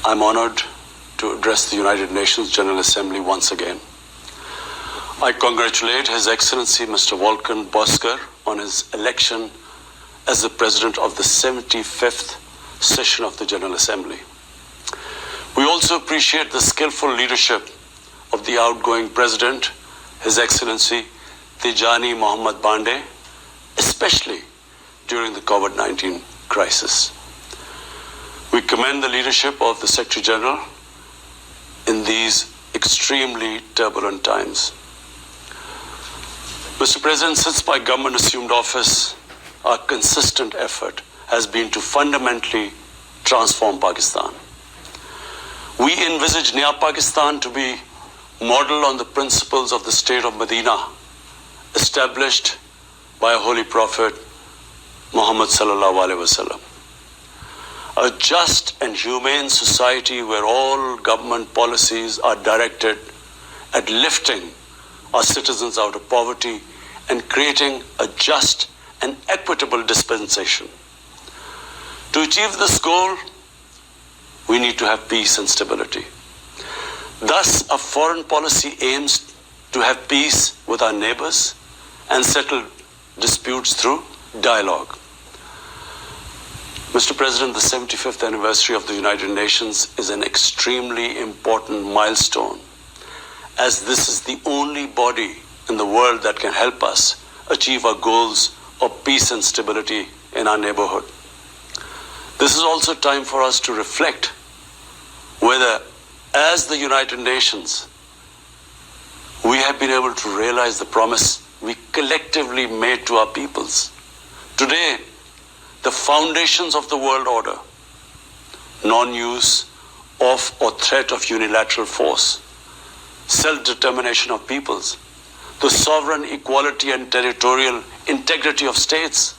I'm honored to address the United Nations General Assembly once again. I congratulate His Excellency Mr. Volkan Bozkır on his election as the President of the 75th session of the General Assembly. We also appreciate the skillful leadership of the outgoing President, His Excellency Tijani Mohammad Bande, especially during the COVID-19 crisis. We commend the leadership of the Secretary General in these extremely turbulent times. Mr. President, since my government assumed office, our consistent effort has been to fundamentally transform Pakistan. We envisage Naya Pakistan to be modeled on the principles of the state of Medina, established by a holy prophet, Muhammad sallallahu alaihi wasallam. A just and humane society where all government policies are directed at lifting our citizens out of poverty and creating a just and equitable dispensation. To achieve this goal, we need to have peace and stability. Thus, our foreign policy aims to have peace with our neighbors and settle disputes through dialogue. Mr. President, the 75th anniversary of the United Nations is an extremely important milestone, as this is the only body in the world that can help us achieve our goals of peace and stability in our neighborhood. This is also time for us to reflect whether, as the United Nations, we have been able to realize the promise we collectively made to our peoples. Today, the foundations of the world order, non-use of or threat of unilateral force, self-determination of peoples, the sovereign equality and territorial integrity of states,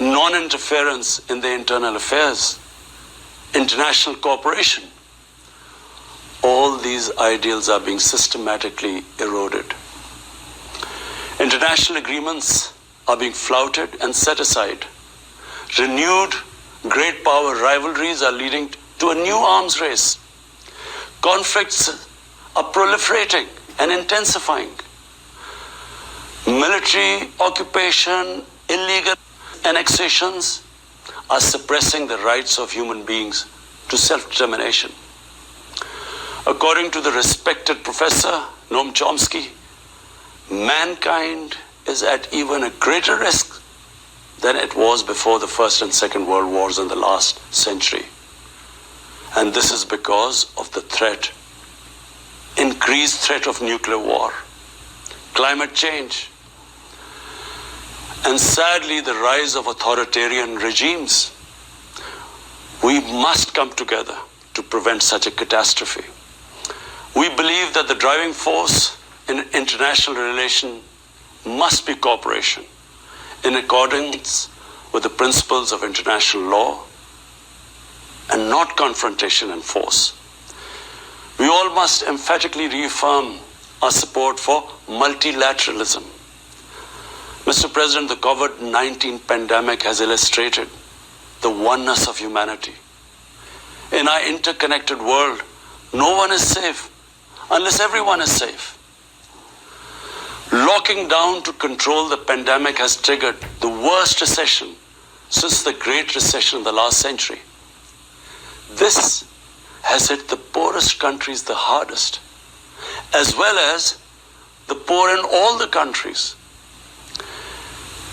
non-interference in their internal affairs, international cooperation. All these ideals are being systematically eroded. International agreements are being flouted and set aside. Renewed great power rivalries are leading to a new arms race. Conflicts are proliferating and intensifying. Military occupation, illegal annexations are suppressing the rights of human beings to self-determination. According to the respected professor Noam Chomsky, mankind is at even a greater risk than it was before the First and Second World Wars in the last century. And this is because of the threat, increased threat of nuclear war, climate change, and sadly the rise of authoritarian regimes. We must come together to prevent such a catastrophe. We believe that the driving force in international relation must be cooperation in accordance with the principles of international law and not confrontation and force. We all must emphatically reaffirm our support for multilateralism. Mr. President, the COVID-19 pandemic has illustrated the oneness of humanity. In our interconnected world, no one is safe unless everyone is safe. Locking down to control the pandemic has triggered the worst recession since the Great Recession in the last century. This has hit the poorest countries the hardest, as well as the poor in all the countries.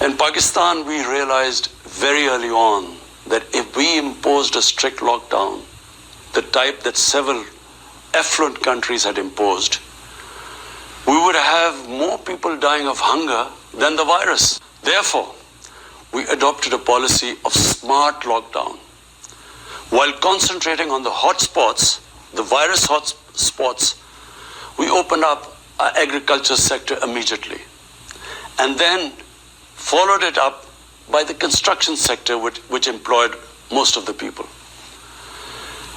In Pakistan, we realized very early on that if we imposed a strict lockdown, the type that several affluent countries had imposed, we would have more people dying of hunger than the virus. Therefore, we adopted a policy of smart lockdown. While concentrating on the hotspots, the virus hotspots, we opened up our agriculture sector immediately and then followed it up by the construction sector, which employed most of the people.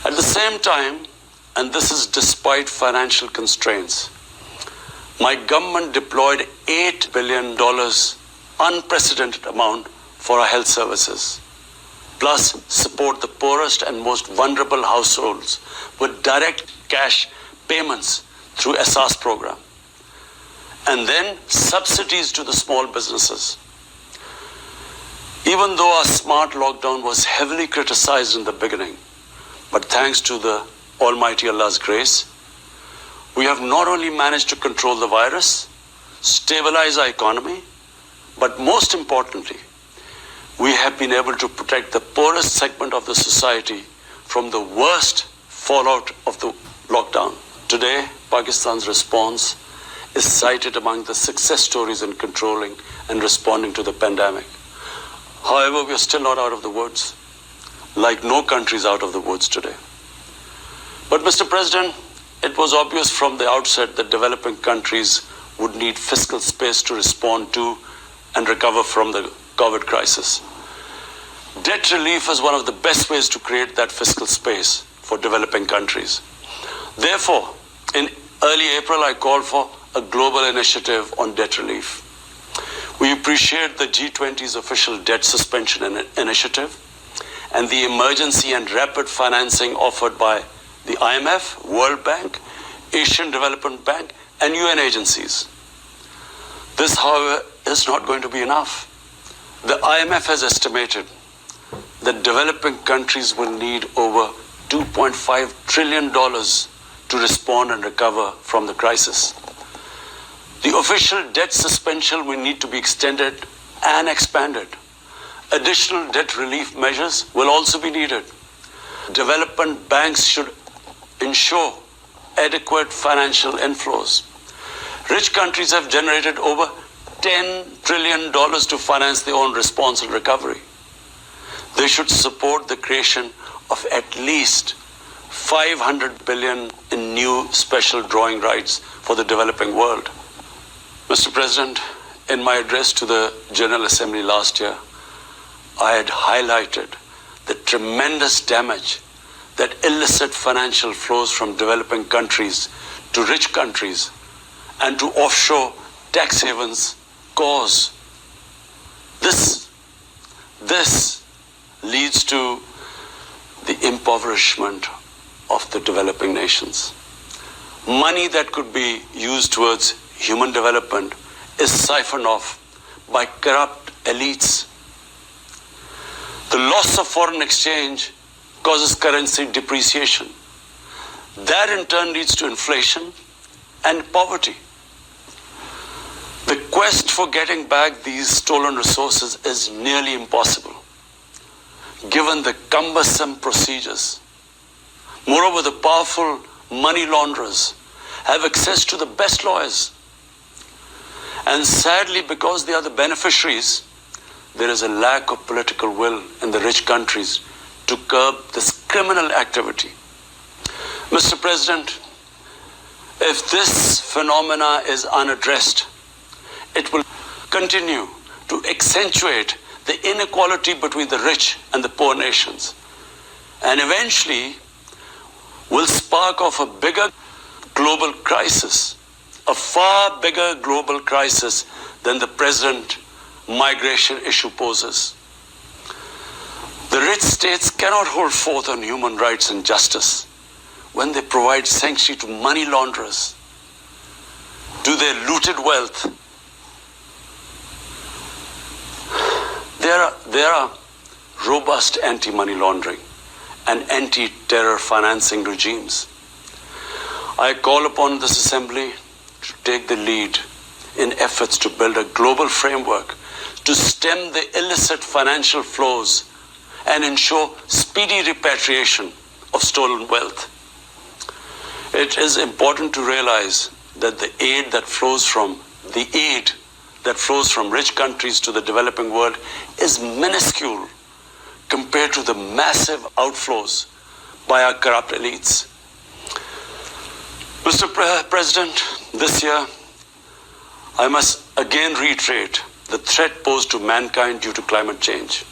At the same time, and this is despite financial constraints, my government deployed $8 billion, unprecedented amount, for our health services. plus support the poorest and most vulnerable households with direct cash payments through SR's program. And then subsidies to the small businesses. Even though our smart lockdown was heavily criticized in the beginning, but thanks to the Almighty Allah's grace, we have not only managed to control the virus, stabilize our economy, but most importantly, we have been able to protect the poorest segment of the society from the worst fallout of the lockdown. Today, Pakistan's response is cited among the success stories in controlling and responding to the pandemic. However, we are still not out of the woods, like no country is out of the woods today. But Mr. President, it was obvious from the outset that developing countries would need fiscal space to respond to and recover from the COVID crisis. Debt relief is one of the best ways to create that fiscal space for developing countries. Therefore, in early April, I called for a global initiative on debt relief. We appreciate the G20's official debt suspension initiative and the emergency and rapid financing offered by the IMF, World Bank, Asian Development Bank, and UN agencies. This, however, is not going to be enough. The IMF has estimated that developing countries will need over $2.5 trillion to respond and recover from the crisis. The official debt suspension will need to be extended and expanded. Additional debt relief measures will also be needed. Development banks should ensure adequate financial inflows. Rich countries have generated over $10 trillion to finance their own response and recovery. They should support the creation of at least $500 billion in new special drawing rights for the developing world. Mr. President, in my address to the General Assembly last year, I had highlighted the tremendous damage that illicit financial flows from developing countries to rich countries and to offshore tax havens cause. This leads to the impoverishment of the developing nations. Money that could be used towards human development is siphoned off by corrupt elites. The loss of foreign exchange causes currency depreciation. That in turn leads to inflation and poverty. The quest for getting back these stolen resources is nearly impossible, given the cumbersome procedures. Moreover, the powerful money launderers have access to the best lawyers. And sadly, because they are the beneficiaries, there is a lack of political will in the rich countries to curb this criminal activity. Mr. President, if this phenomena is unaddressed, it will continue to accentuate the inequality between the rich and the poor nations, and eventually will spark off a bigger global crisis, a far bigger global crisis than the present migration issue poses. The rich states cannot hold forth on human rights and justice when they provide sanctuary to money launderers, to their looted wealth. There are robust anti-money laundering and anti-terror financing regimes. I call upon this Assembly to take the lead in efforts to build a global framework to stem the illicit financial flows and ensure speedy repatriation of stolen wealth. It is important to realize that the aid that flows from rich countries to the developing world is minuscule compared to the massive outflows by our corrupt elites. Mr. President, this year, I must again reiterate the threat posed to mankind due to climate change.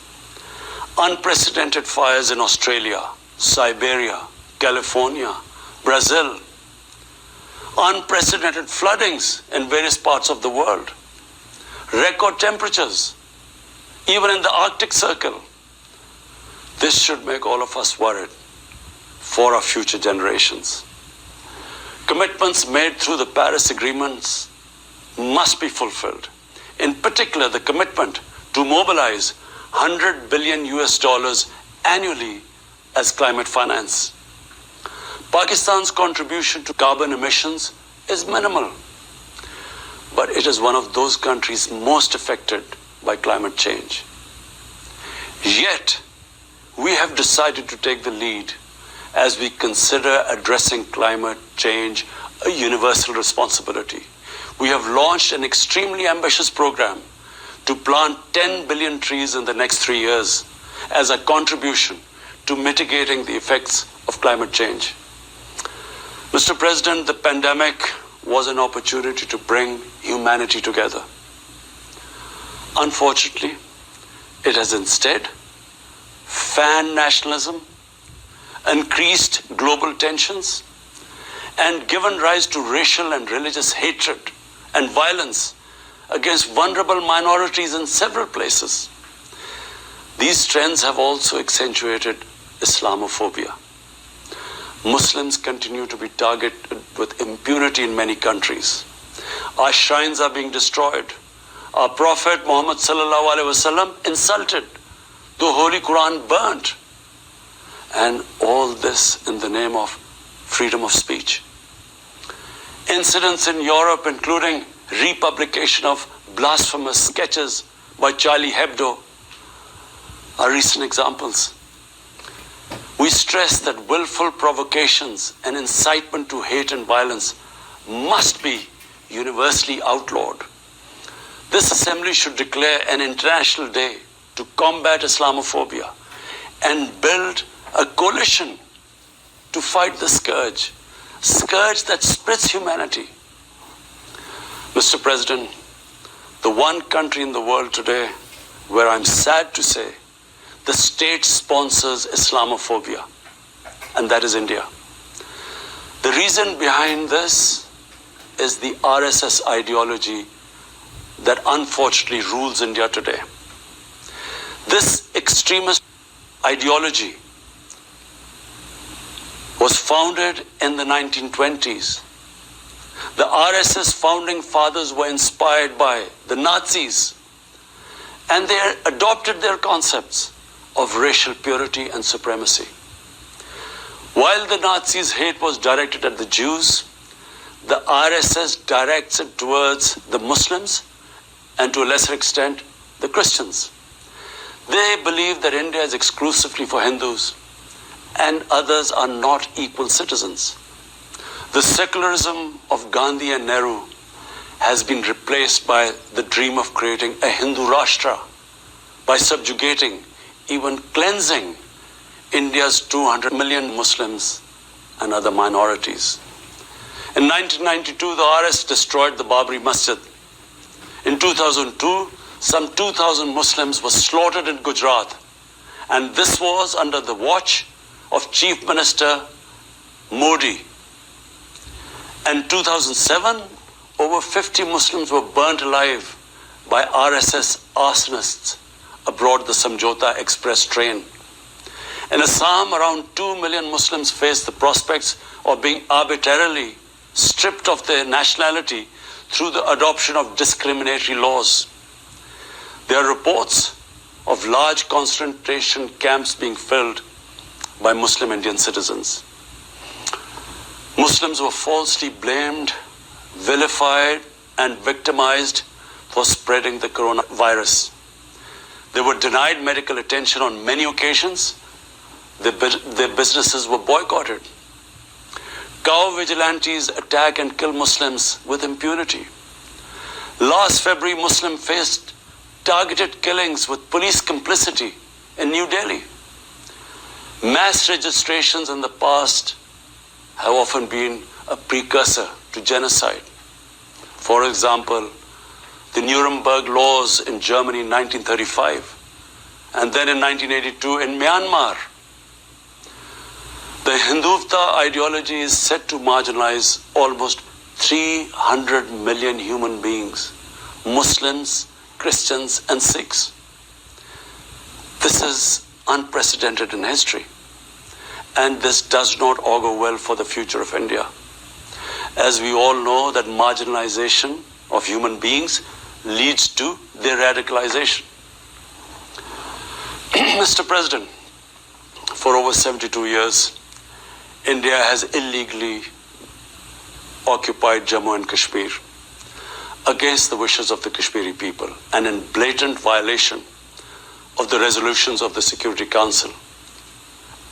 Unprecedented fires in Australia, Siberia, California, Brazil. Unprecedented floodings in various parts of the world. Record temperatures, even in the Arctic Circle. This should make all of us worried for our future generations. Commitments made through the Paris agreements must be fulfilled. In particular, the commitment to mobilize $100 billion annually as climate finance. Pakistan's contribution to carbon emissions is minimal, but it is one of those countries most affected by climate change. Yet, we have decided to take the lead as we consider addressing climate change a universal responsibility. We have launched an extremely ambitious program to plant 10 billion trees in the next 3 years as a contribution to mitigating the effects of climate change. Mr. President, the pandemic was an opportunity to bring humanity together. Unfortunately, it has instead fanned nationalism, increased global tensions, and given rise to racial and religious hatred and violence against vulnerable minorities in several places. These trends have also accentuated Islamophobia. Muslims continue to be targeted with impunity in many countries. Our shrines are being destroyed. Our Prophet Muhammad sallallahu alaihi wasallam insulted. The Holy Quran burnt. And all this in the name of freedom of speech. Incidents in Europe, including republication of blasphemous sketches by Charlie Hebdo, are recent examples. We stress that willful provocations and incitement to hate and violence must be universally outlawed. This assembly should declare an international day to combat Islamophobia and build a coalition to fight the scourge that splits humanity. Mr. President, the one country in the world today where I'm sad to say the state sponsors Islamophobia, and that is India. The reason behind this is the RSS ideology that unfortunately rules India today. This extremist ideology was founded in the 1920s. The RSS founding fathers were inspired by the Nazis, and they adopted their concepts of racial purity and supremacy. While the Nazis' hate was directed at the Jews, the RSS directs it towards the Muslims and to a lesser extent, the Christians. They believe that India is exclusively for Hindus and others are not equal citizens. The secularism of Gandhi and Nehru has been replaced by the dream of creating a Hindu Rashtra by subjugating, even cleansing India's 200 million Muslims and other minorities. In 1992, the RS destroyed the Babri Masjid. In 2002, some 2,000 Muslims were slaughtered in Gujarat, and this was under the watch of Chief Minister Modi. In 2007, over 50 Muslims were burnt alive by RSS arsonists aboard the Samjhauta Express train. In Assam, around 2 million Muslims face the prospects of being arbitrarily stripped of their nationality through the adoption of discriminatory laws. There are reports of large concentration camps being filled by Muslim Indian citizens. Muslims were falsely blamed, vilified, and victimized for spreading the coronavirus. They were denied medical attention on many occasions. Their businesses were boycotted. Cow vigilantes attack and kill Muslims with impunity. Last February, Muslims faced targeted killings with police complicity in New Delhi. Mass registrations in the past have often been a precursor to genocide. For example, the Nuremberg laws in Germany in 1935, and then in 1982 in Myanmar. The Hindutva ideology is set to marginalize almost 300 million human beings, Muslims, Christians, and Sikhs. This is unprecedented in history. And this does not augur well for the future of India. As we all know, that marginalization of human beings leads to their radicalization. Mr. President, for over 72 years, India has illegally occupied Jammu and Kashmir against the wishes of the Kashmiri people and in blatant violation of the resolutions of the Security Council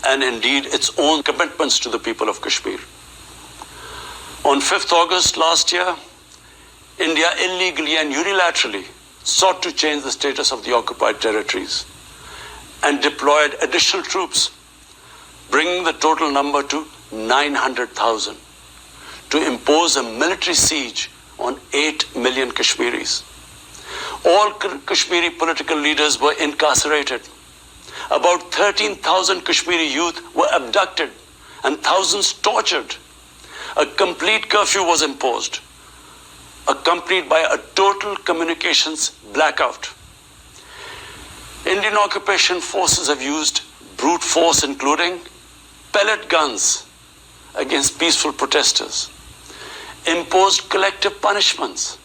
and indeed its own commitments to the people of Kashmir. On 5th August last year, India illegally and unilaterally sought to change the status of the occupied territories and deployed additional troops, bringing the total number to 900,000, to impose a military siege on 8 million Kashmiris. All Kashmiri political leaders were incarcerated. About 13,000 Kashmiri youth were abducted and thousands tortured. A complete curfew was imposed, accompanied by a total communications blackout. Indian occupation forces have used brute force, including pellet guns against peaceful protesters, imposed collective punishments,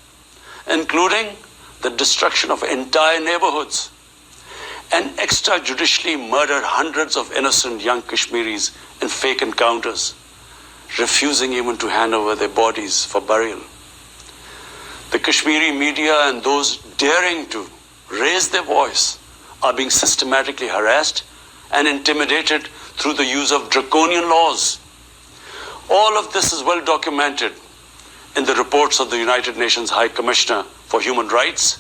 including the destruction of entire neighborhoods, and extrajudicially murdered hundreds of innocent young Kashmiris in fake encounters, refusing even to hand over their bodies for burial. The Kashmiri media and those daring to raise their voice are being systematically harassed and intimidated through the use of draconian laws. All of this is well documented in the reports of the United Nations High Commissioner for Human Rights,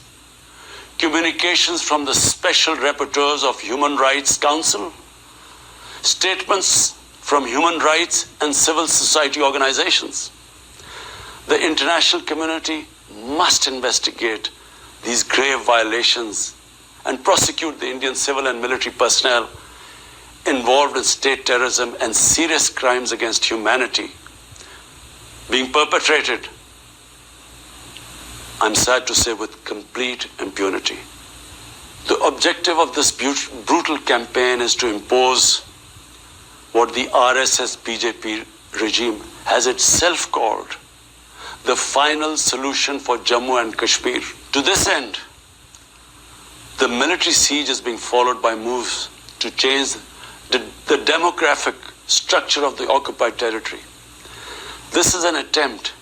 communications from the Special Rapporteurs of Human Rights Council, statements from human rights and civil society organizations. The international community must investigate these grave violations and prosecute the Indian civil and military personnel involved in state terrorism and serious crimes against humanity being perpetrated, I'm sad to say, with complete impunity. The objective of this brutal campaign is to impose what the RSS-BJP regime has itself called the final solution for Jammu and Kashmir. To this end, the military siege is being followed by moves to change the demographic structure of the occupied territory. This is an attempt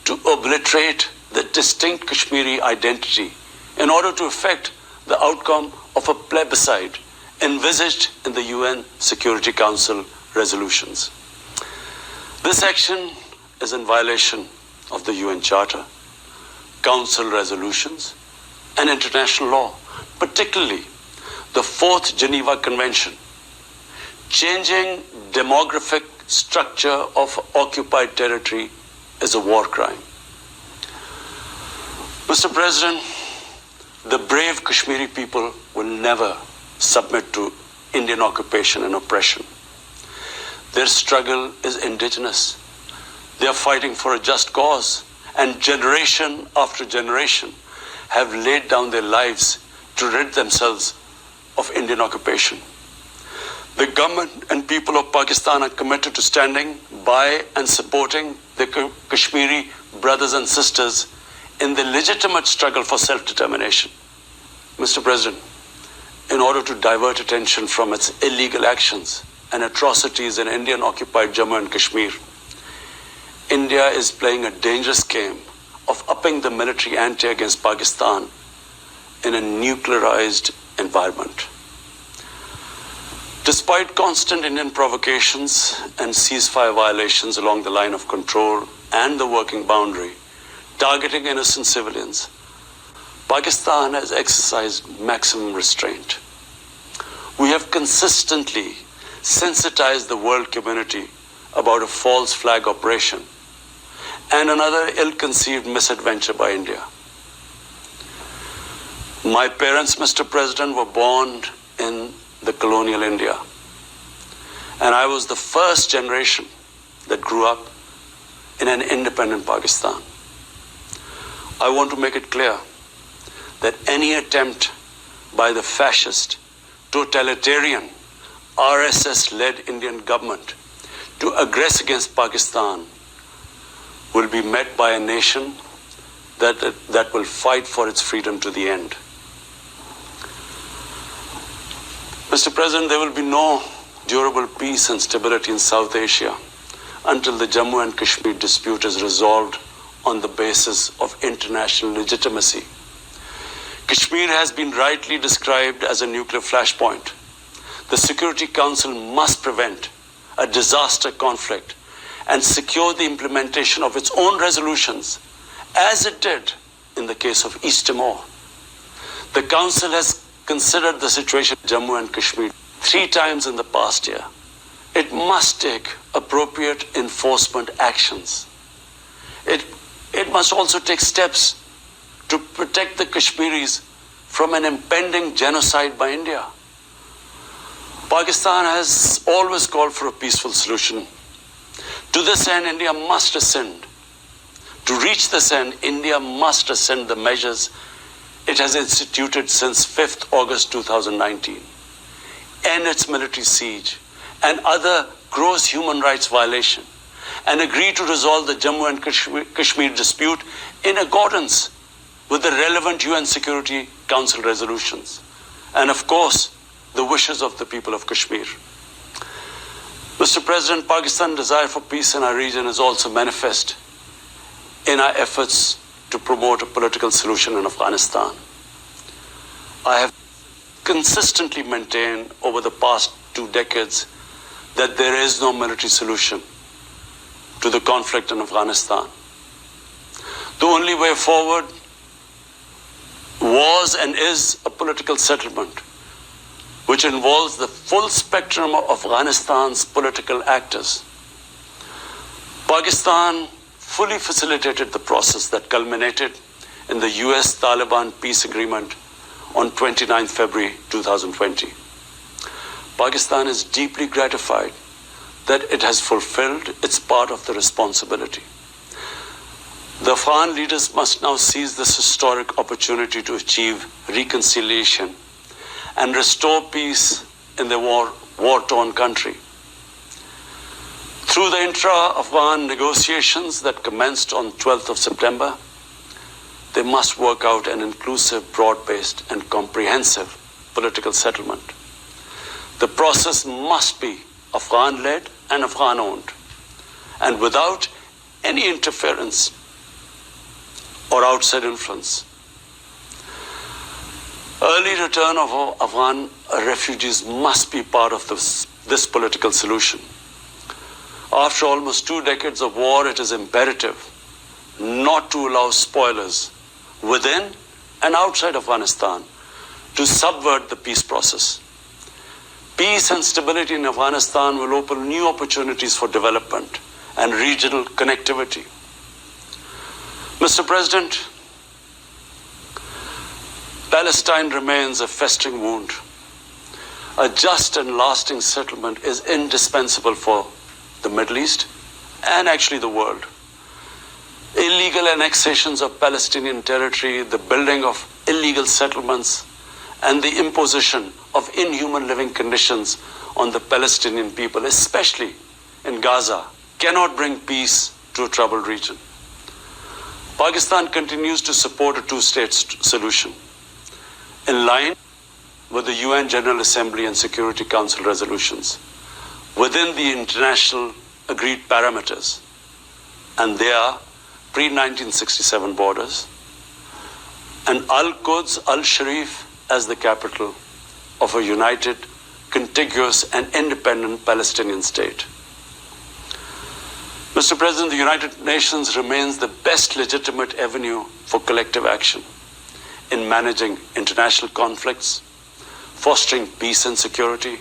to obliterate the distinct Kashmiri identity in order to effect the outcome of a plebiscite envisaged in the UN Security Council resolutions. This action is in violation of the UN Charter, Council resolutions, and international law, particularly the 4th Geneva Convention. Changing demographic structure of occupied territory is a war crime. Mr. President, the brave Kashmiri people will never submit to Indian occupation and oppression. Their struggle is indigenous. They are fighting for a just cause, and generation after generation have laid down their lives to rid themselves of Indian occupation. The government and people of Pakistan are committed to standing by and supporting the Kashmiri brothers and sisters in the legitimate struggle for self-determination. Mr. President, in order to divert attention from its illegal actions and atrocities in Indian-occupied Jammu and Kashmir, India is playing a dangerous game of upping the military ante against Pakistan in a nuclearized environment. Despite constant Indian provocations and ceasefire violations along the line of control and the working boundary, targeting innocent civilians, Pakistan has exercised maximum restraint. We have consistently sensitized the world community about a false flag operation and another ill-conceived misadventure by India. My parents, Mr. President, were born in the colonial India, and I was the first generation that grew up in an independent Pakistan. I want to make it clear that any attempt by the fascist totalitarian RSS-led Indian government to aggress against Pakistan will be met by a nation that will fight for its freedom to the end. Mr. President, there will be no durable peace and stability in South Asia until the Jammu and Kashmir dispute is resolved on the basis of international legitimacy. Kashmir has been rightly described as a nuclear flashpoint. The Security Council must prevent a disaster conflict and secure the implementation of its own resolutions, as it did in the case of East Timor. The Council has considered the situation in Jammu and Kashmir 3 times in the past year. It must take appropriate enforcement actions. It must also take steps to protect the Kashmiris from an impending genocide by India. Pakistan has always called for a peaceful solution. To this end, India must ascend. To reach this end, India must ascend the measures it has instituted since 5th August 2019, end its military siege and other gross human rights violation, and agree to resolve the Jammu and Kashmir dispute in accordance with the relevant UN Security Council resolutions, and of course, the wishes of the people of Kashmir. Mr. President, Pakistan's desire for peace in our region is also manifest in our efforts to promote a political solution in Afghanistan. I have consistently maintained over the past 2 decades that there is no military solution to the conflict in Afghanistan. The only way forward was and is a political settlement, which involves the full spectrum of Afghanistan's political actors. Pakistan fully facilitated the process that culminated in the US-Taliban peace agreement on 29 February 2020. Pakistan is deeply gratified that it has fulfilled its part of the responsibility. The Afghan leaders must now seize this historic opportunity to achieve reconciliation and restore peace in the war-torn country. Through the intra-Afghan negotiations that commenced on 12th of September, they must work out an inclusive, broad-based and comprehensive political settlement. The process must be Afghan-led and Afghan-owned, and without any interference or outside influence. Early return of Afghan refugees must be part of this political solution. After almost 2 decades of war, it is imperative not to allow spoilers within and outside Afghanistan to subvert the peace process. Peace and stability in Afghanistan will open new opportunities for development and regional connectivity. Mr. President, Palestine remains a festering wound. A just and lasting settlement is indispensable for the Middle East and actually the world. Illegal annexations of Palestinian territory, the building of illegal settlements, and the imposition of inhuman living conditions on the Palestinian people, especially in Gaza, cannot bring peace to a troubled region. Pakistan continues to support a 2-state solution in line with the UN General Assembly and Security Council resolutions within the international agreed parameters, and they are pre-1967 borders and Al-Quds, Al-Sharif as the capital of a united, contiguous and independent Palestinian state. Mr. President, the United Nations remains the best legitimate avenue for collective action in managing international conflicts, fostering peace and security,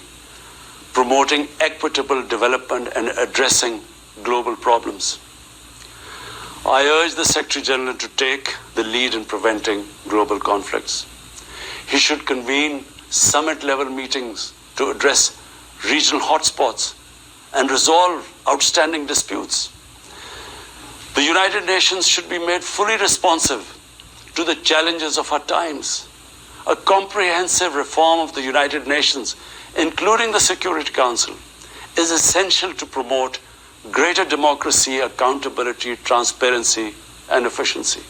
promoting equitable development and addressing global problems. I urge the Secretary General to take the lead in preventing global conflicts. He should convene summit-level meetings to address regional hotspots and resolve outstanding disputes. The United Nations should be made fully responsive to the challenges of our times. a comprehensive reform of the United Nations, including the Security Council, is essential to promote greater democracy, accountability, transparency, and efficiency.